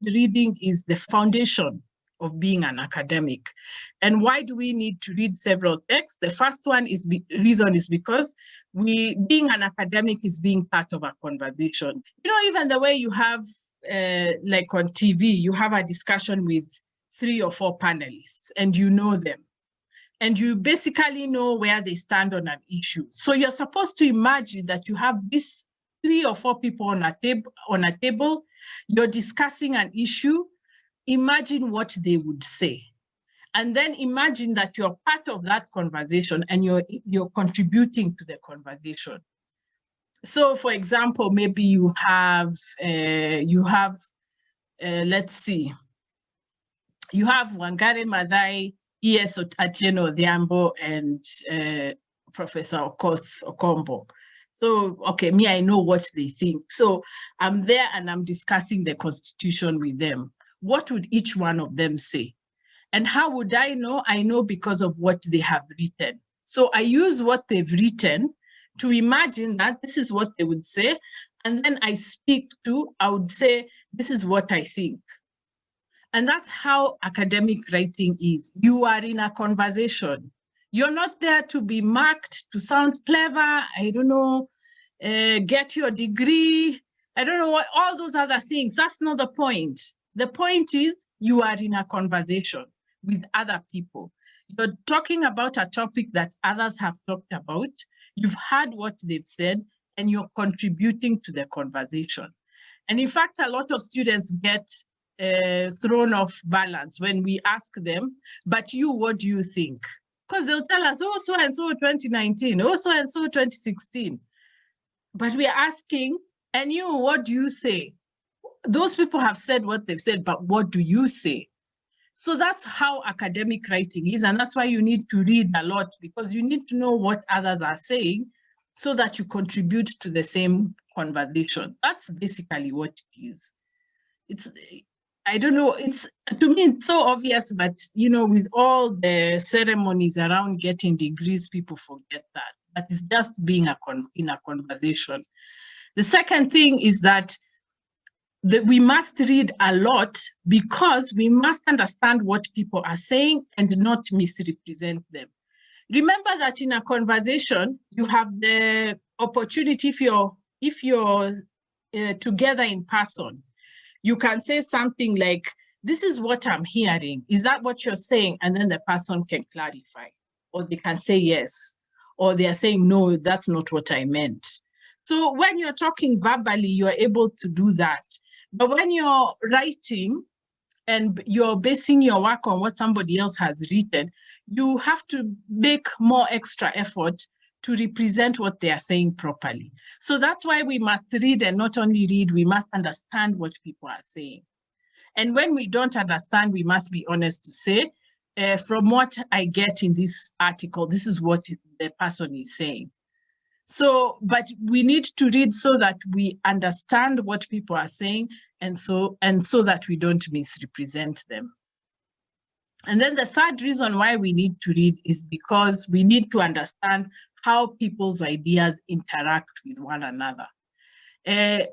reading is the foundation of being an academic. And why do we need to read several texts? The first one is reason is because being an academic is being part of a conversation. You know, even the way you have, like on TV, you have a discussion with 3 or 4 panelists and you know them. And you basically know where they stand on an issue. So you're supposed to imagine that you have these 3 or 4 people on a table, you're discussing an issue. Imagine what they would say. And then imagine that you're part of that conversation and you're contributing to the conversation. So for example, maybe you have, let's see, you have Wangari Maathai, E.S. Atieno Odhiambo, and Professor Okoth Okombo. So, okay, me, I know what they think. So I'm there and I'm discussing the Constitution with them. What would each one of them say? And how would I know? I know because of what they have written. So I use what they've written to imagine that this is what they would say. And then I would say, this is what I think. And that's how academic writing is. You are in a conversation. You're not there to be marked, to sound clever, I don't know, get your degree, I don't know what, all those other things. That's not the point. The point is you are in a conversation with other people. You're talking about a topic that others have talked about. You've heard what they've said, and you're contributing to the conversation. And in fact, a lot of students get thrown off balance when we ask them, but you, what do you think? Because they'll tell us, oh, so-and-so 2019, oh, so-and-so 2016. But we're asking, and you, what do you say? Those people have said what they've said, but what do you say? So that's how academic writing is. And that's why you need to read a lot, because you need to know what others are saying so that you contribute to the same conversation. That's basically what it is. It's, I don't know, to me, it's so obvious, but you know, with all the ceremonies around getting degrees, people forget that. But it's just being in a conversation. The second thing is that we must read a lot, because we must understand what people are saying and not misrepresent them. Remember that in a conversation, you have the opportunity, if you're together in person, you can say something like, this is what I'm hearing. Is that what you're saying? And then the person can clarify, or they can say yes, or they are saying, no, that's not what I meant. So when you're talking verbally, you're able to do that. But when you're writing and you're basing your work on what somebody else has written, you have to make more extra effort to represent what they are saying properly. So that's why we must read, and not only read, we must understand what people are saying. And when we don't understand, we must be honest to say, from what I get in this article, this is what the person is saying. So, but we need to read so that we understand what people are saying, and so that we don't misrepresent them. And then the third reason why we need to read is because we need to understand how people's ideas interact with one another.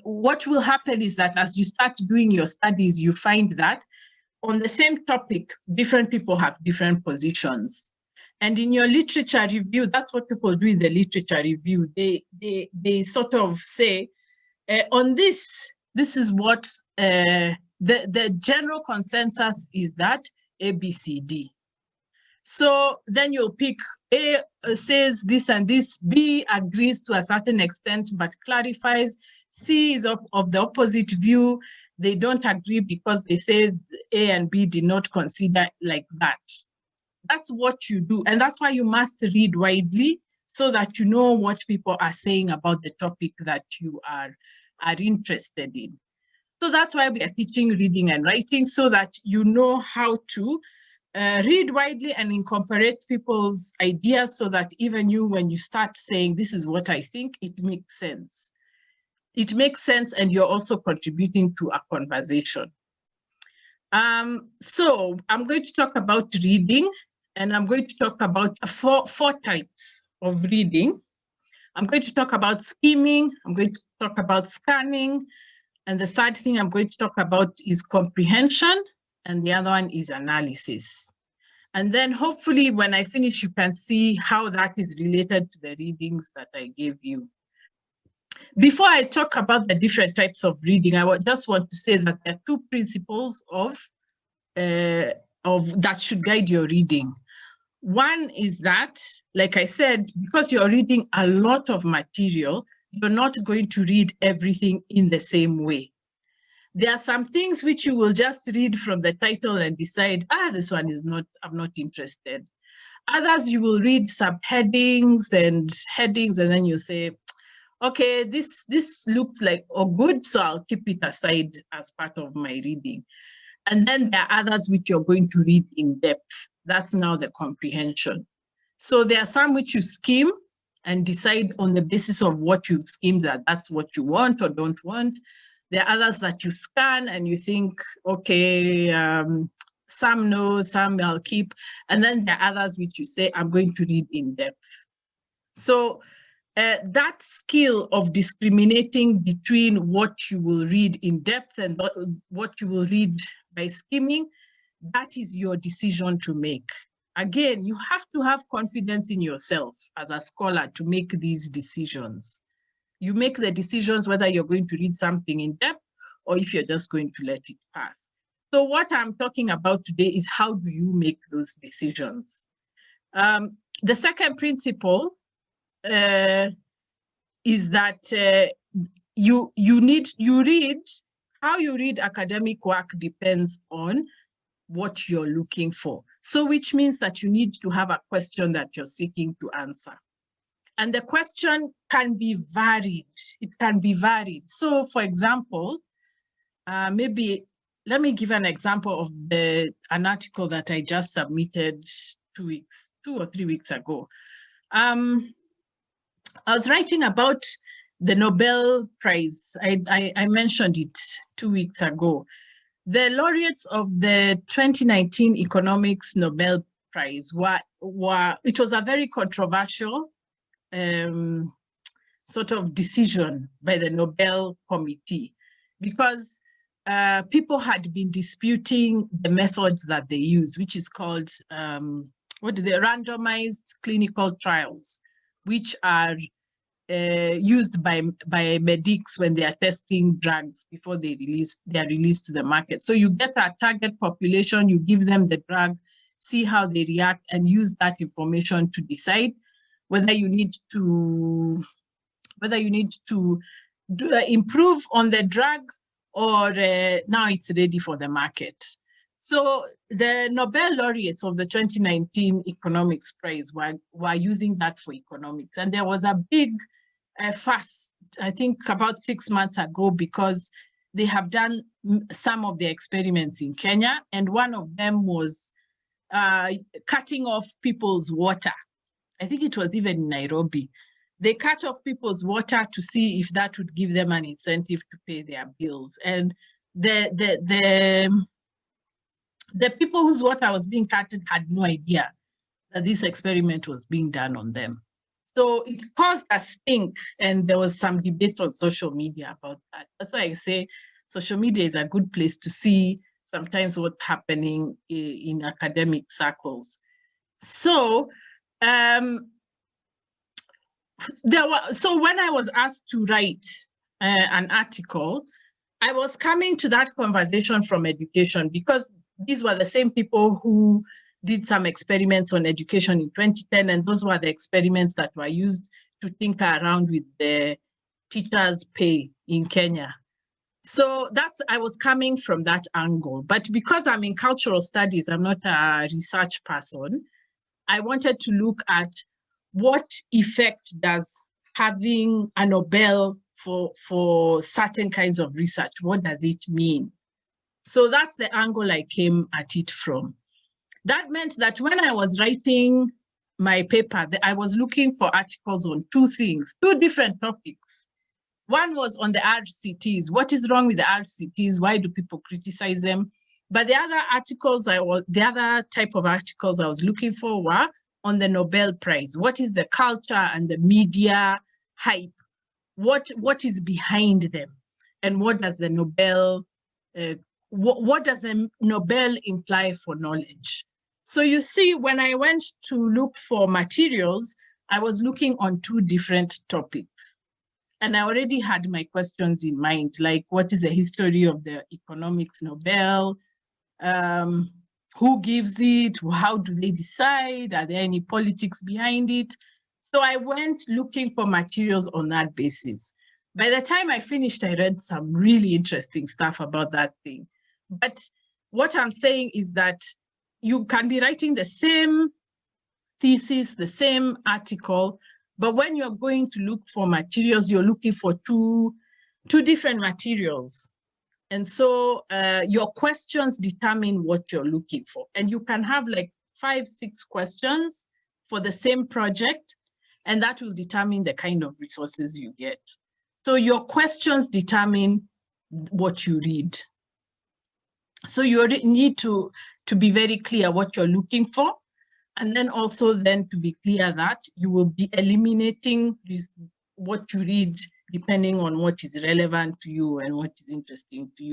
What will happen is that as you start doing your studies, you find that on the same topic, different people have different positions. And in your literature review, that's what people do in the literature review. They sort of say, on this is what the general consensus is, that A, B, C, D. So then you'll pick A says this and this, B agrees to a certain extent but clarifies, C is of the opposite view. They don't agree because they say A and B did not consider like that. That's what you do. And that's why you must read widely, so that you know what people are saying about the topic that you are interested in. So that's why we are teaching reading and writing, so that you know how to read widely and incorporate people's ideas, so that even you, when you start saying, this is what I think, it makes sense. It makes sense, and you're also contributing to a conversation. So I'm going to talk about reading, and I'm going to talk about four types of reading. I'm going to talk about skimming, I'm going to talk about scanning, And the third thing I'm going to talk about is comprehension, and the other one is analysis. And then hopefully when I finish, you can see how that is related to the readings that I gave you. Before I talk about the different types of reading, I just want to say that there are two principles of that should guide your reading. One is that, like I said, because you're reading a lot of material, you're not going to read everything in the same way. There are some things which you will just read from the title and decide, this one is not, I'm not interested. Others you will read subheadings and headings, and then you say, okay, this looks like good, so I'll keep it aside as part of my reading. And then there are others which you're going to read in depth. That's now the comprehension. So there are some which you skim and decide on the basis of what you've skimmed that that's what you want or don't want. There are others that you scan and you think, okay, some no, some I'll keep. And then there are others which you say, I'm going to read in depth. So that skill of discriminating between what you will read in depth and what you will read by skimming, that is your decision to make. Again, you have to have confidence in yourself as a scholar to make these decisions. You make the decisions whether you're going to read something in depth or if you're just going to let it pass. So what I'm talking about today is how do you make those decisions? The second principle is that how you read academic work depends on what you're looking for. So which means that you need to have a question that you're seeking to answer. And the question can be varied. It can be varied. So for example, maybe let me give an example of an article that I just submitted 2 or 3 weeks ago. I was writing about the Nobel Prize. I mentioned it 2 weeks ago. The laureates of the 2019 Economics Nobel Prize it was a very controversial sort of decision by the Nobel Committee because people had been disputing the methods that they use, which is called randomized clinical trials, which are used by medics when they are testing drugs before they are released to the market. So you get a target population, you give them the drug, see how they react, and use that information to decide whether you need to improve on the drug or now it's ready for the market. So the Nobel laureates of the 2019 Economics Prize were using that for economics. And there was a big fuss, I think about 6 months ago, because they have done some of their experiments in Kenya. And one of them was cutting off people's water. I think it was even in Nairobi. They cut off people's water to see if that would give them an incentive to pay their bills. And the people whose water was being cut had no idea that this experiment was being done on them. So it caused a stink, and there was some debate on social media about that. That's why I say social media is a good place to see sometimes what's happening in academic circles. So when I was asked to write an article, I was coming to that conversation from education, because these were the same people who did some experiments on education in 2010, and those were the experiments that were used to tinker around with the teachers' pay in Kenya. So I was coming from that angle. But because I'm in cultural studies, I'm not a research person, I wanted to look at what effect does having a Nobel for certain kinds of research, what does it mean? So that's the angle I came at it from. That meant that when I was writing my paper, I was looking for articles on two different topics. One was on the RCTs. What is wrong with the RCTs? Why do people criticize them? But the other type of articles I was looking for were on the Nobel Prize. What is the culture and the media hype? What is behind them? and what does the Nobel, what does the Nobel imply for knowledge? So you see, when I went to look for materials, I was looking on 2 different topics. And I already had my questions in mind, like what is the history of the economics Nobel? Who gives it? How do they decide? Are there any politics behind it? So I went looking for materials on that basis. By the time I finished, I read some really interesting stuff about that thing. But what I'm saying is that you can be writing the same thesis, the same article, but when you're going to look for materials, you're looking for two different materials. And so your questions determine what you're looking for. And you can have like 5, 6 questions for the same project, and that will determine the kind of resources you get. So your questions determine what you read. So you need to be very clear what you're looking for. And then also then to be clear that you will be eliminating what you read depending on what is relevant to you and what is interesting to you.